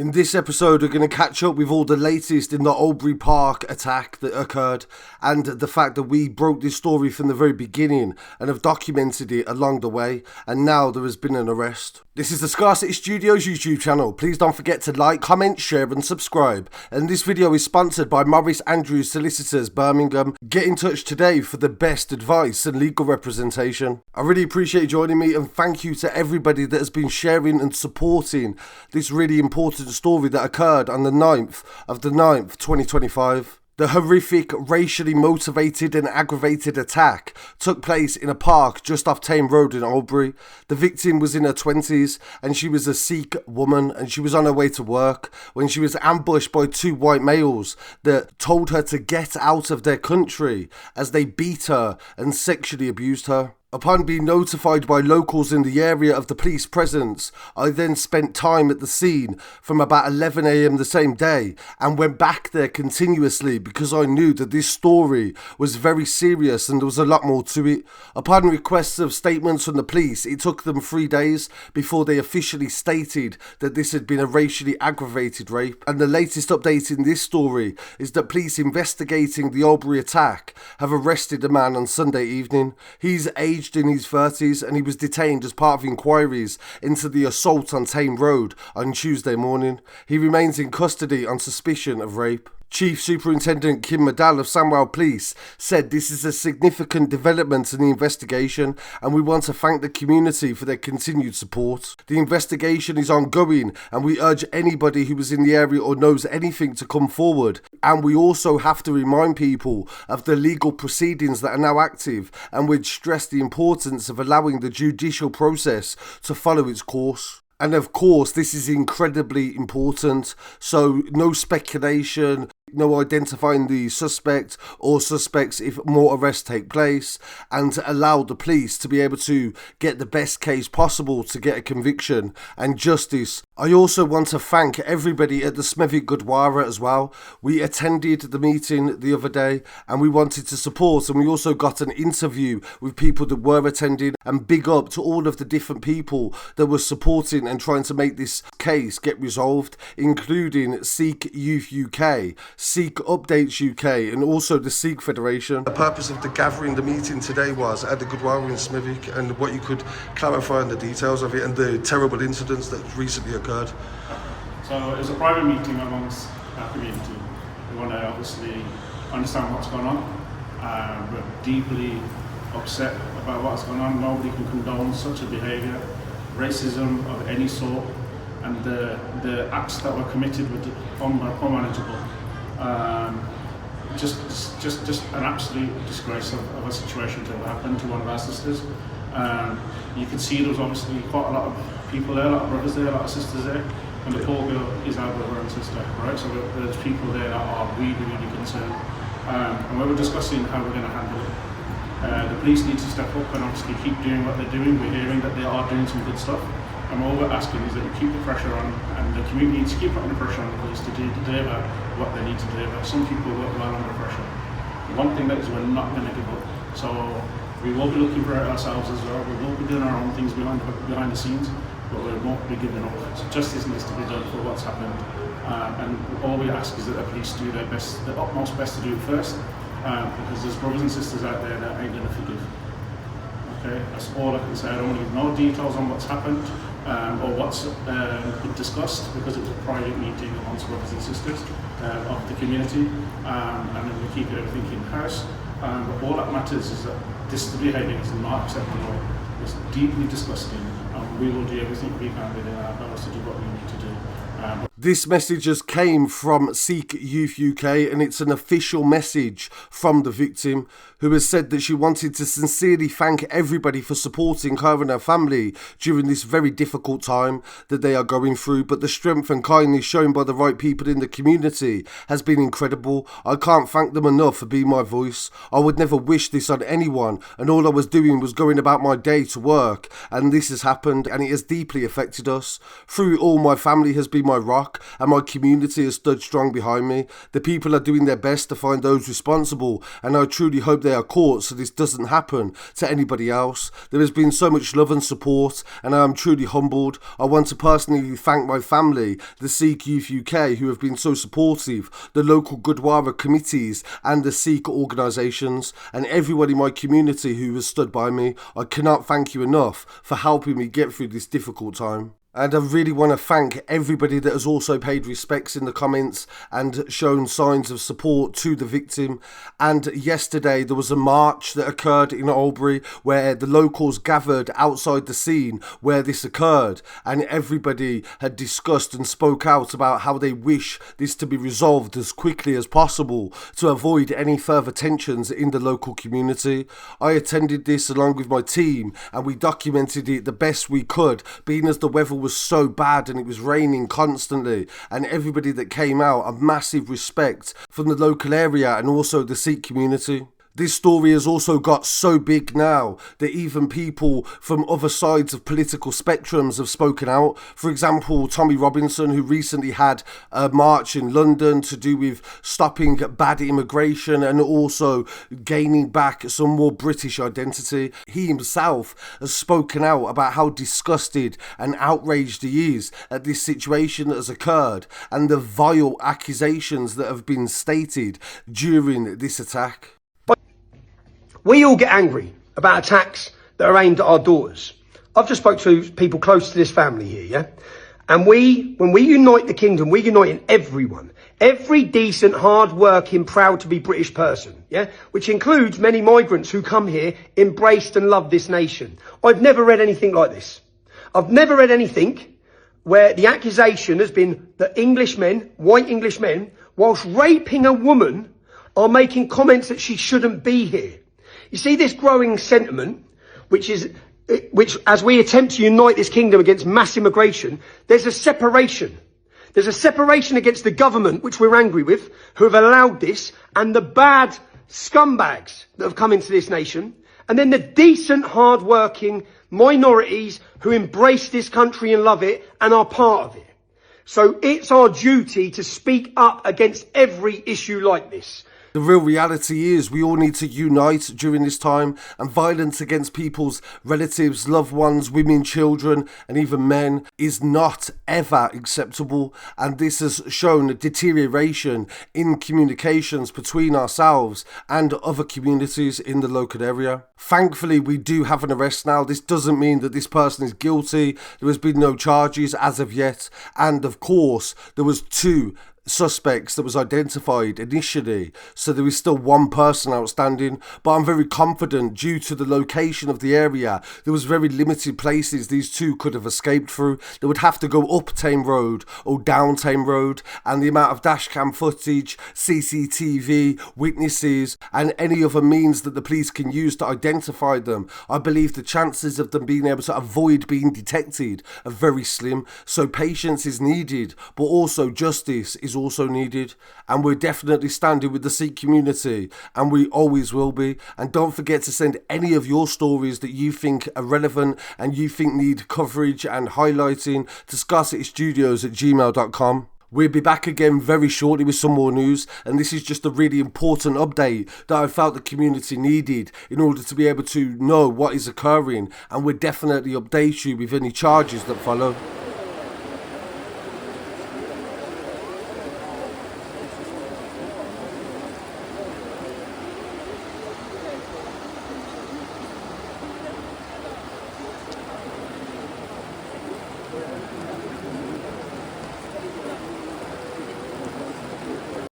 In this episode, we're going to catch up with all the latest in the Oldbury Park attack that occurred and the fact that we broke this story from the very beginning and have documented it along the way, and now there has been an arrest. This is the Scarcity Studios YouTube channel. Please don't forget to like, comment, share and subscribe. And this video is sponsored by Maurice Andrews Solicitors, Birmingham. Get in touch today for the best advice and legal representation. I really appreciate you joining me, and thank you to everybody that has been sharing and supporting this really important story that occurred on the 9th of the 9th, 2025. The horrific, racially motivated and aggravated attack took place in a park just off Tame Road in Oldbury. The victim was in her 20s and she was a Sikh woman, and she was on her way to work when she was ambushed by two white males that told her to get out of their country as they beat her and sexually abused her. Upon being notified by locals in the area of the police presence, I then spent time at the scene from about 11 AM the same day and went back there continuously because I knew that this story was very serious and there was a lot more to it. Upon requests of statements from the police, it took them 3 days before they officially stated that this had been a racially aggravated rape. And the latest update in this story is that police investigating the Oldbury attack have arrested a man on Sunday evening. He's aged in his 30s and he was detained as part of inquiries into the assault on Tame Road on Tuesday morning. He remains in custody on suspicion of rape. Chief Superintendent Kim Madill of Sandwell Police said this is a significant development in the investigation and we want to thank the community for their continued support. The investigation is ongoing and we urge anybody who was in the area or knows anything to come forward. And we also have to remind people of the legal proceedings that are now active, and we'd stress the importance of allowing the judicial process to follow its course. And of course, this is incredibly important, so no speculation, no identifying the suspect or suspects if more arrests take place, and to allow the police to be able to get the best case possible to get a conviction and justice. I also want to thank everybody at the Smethwick Gurdwara as well. We attended the meeting the other day and we wanted to support, and we also got an interview with people that were attending, and big up to all of the different people that were supporting and trying to make this case get resolved, including Sikh Youth UK, Sikh Updates UK and also the Sikh Federation. The purpose of the gathering, the meeting today was at the Gurdwara in Smethwick, and what you could clarify on the details of it and the terrible incidents that recently occurred. So it was a private meeting amongst our community. We want to obviously understand what's going on. We're deeply upset about what's going on. Nobody can condone such a behaviour. Racism of any sort and the acts that were committed were unmanageable. Just an absolute disgrace of a situation to have happened to one of our sisters. You can see there was obviously quite a lot of people there, a lot of brothers there, a lot of sisters there, and the poor girl is our brother and sister, right? So there's people there that are really, really concerned. And we were discussing how we're going to handle it. The police need to step up and obviously keep doing what they're doing. We're hearing that they are doing some good stuff, and all we're asking is that you keep the pressure on, and the community needs to keep putting the pressure on the police to deliver what they need to deliver. Some people work well under pressure. The one thing that is we're not going to give up. So we will be looking for it ourselves as well. We will be doing our own things behind the scenes, but we won't be giving up. So justice needs to be done for what's happened, and all we ask is that the police do their best, their utmost best to do it first. Because there's brothers and sisters out there that ain't going to forgive. Okay, that's all I can say. I don't want to give no details on what's happened or what's been discussed, because it was a private meeting amongst brothers and sisters of the community, and then we keep everything in-house. But all that matters is that this behaviour is not acceptable. It's deeply disgusting, and we will do everything we can within our powers to do what we need to do. This message just came from Sikh Youth UK, and it's an official message from the victim, who has said that she wanted to sincerely thank everybody for supporting her and her family during this very difficult time that they are going through. But the strength and kindness shown by the right people in the community has been incredible. I can't thank them enough for being my voice. I would never wish this on anyone, and all I was doing was going about my day to work, and this has happened, and it has deeply affected us. Through it all, my family has been my rock. shock, and my community has stood strong behind me. The people are doing their best to find those responsible, and I truly hope they are caught so this doesn't happen to anybody else. There has been so much love and support, and I am truly humbled. I want to personally thank my family, the Sikh Youth UK, who have been so supportive, the local Gurdwara committees and the Sikh organisations, and everyone in my community who has stood by me. I cannot thank you enough for helping me get through this difficult time. And I really want to thank everybody that has also paid respects in the comments and shown signs of support to the victim. And yesterday there was a march that occurred in Oldbury where the locals gathered outside the scene where this occurred, and everybody had discussed and spoke out about how they wish this to be resolved as quickly as possible to avoid any further tensions in the local community. I attended this along with my team and we documented it the best we could, being as the weather was so bad and it was raining constantly, and everybody that came out, a massive respect from the local area and also the Sikh community. This story has also got so big now that even people from other sides of political spectrums have spoken out. For example, Tommy Robinson, who recently had a march in London to do with stopping bad immigration and also gaining back some more British identity. He himself has spoken out about how disgusted and outraged he is at this situation that has occurred and the vile accusations that have been stated during this attack. We all get angry about attacks that are aimed at our daughters. I've just spoke to people close to this family here, yeah? And when we unite the kingdom, we unite in everyone. Every decent, hard-working, proud to be British person, yeah? Which includes many migrants who come here, embraced and love this nation. I've never read anything like this. I've never read anything where the accusation has been that Englishmen, white Englishmen, whilst raping a woman, are making comments that she shouldn't be here. You see this growing sentiment, which as we attempt to unite this kingdom against mass immigration, there's a separation. There's a separation against the government, which we're angry with, who have allowed this, and the bad scumbags that have come into this nation, and then the decent, hard-working minorities who embrace this country and love it and are part of it. So it's our duty to speak up against every issue like this. The real reality is we all need to unite during this time, and violence against people's relatives, loved ones, women, children and even men is not ever acceptable, and this has shown a deterioration in communications between ourselves and other communities in the local area. Thankfully we do have an arrest now. This doesn't mean that this person is guilty. There has been no charges as of yet, and of course there was 2 suspects that was identified initially, so there is still 1 person outstanding, but I'm very confident due to the location of the area there was very limited places these 2 could have escaped through. They would have to go up Tame Road or down Tame Road, and the amount of dashcam footage, CCTV, witnesses and any other means that the police can use to identify them, I believe the chances of them being able to avoid being detected are very slim. So patience is needed, but also justice is also needed, and we're definitely standing with the Sikh community, and we always will be. And don't forget to send any of your stories that you think are relevant and you think need coverage and highlighting to scarcitystudios@gmail.com. We'll be back again very shortly with some more news, and this is just a really important update that I felt the community needed in order to be able to know what is occurring, and we'll definitely update you with any charges that follow.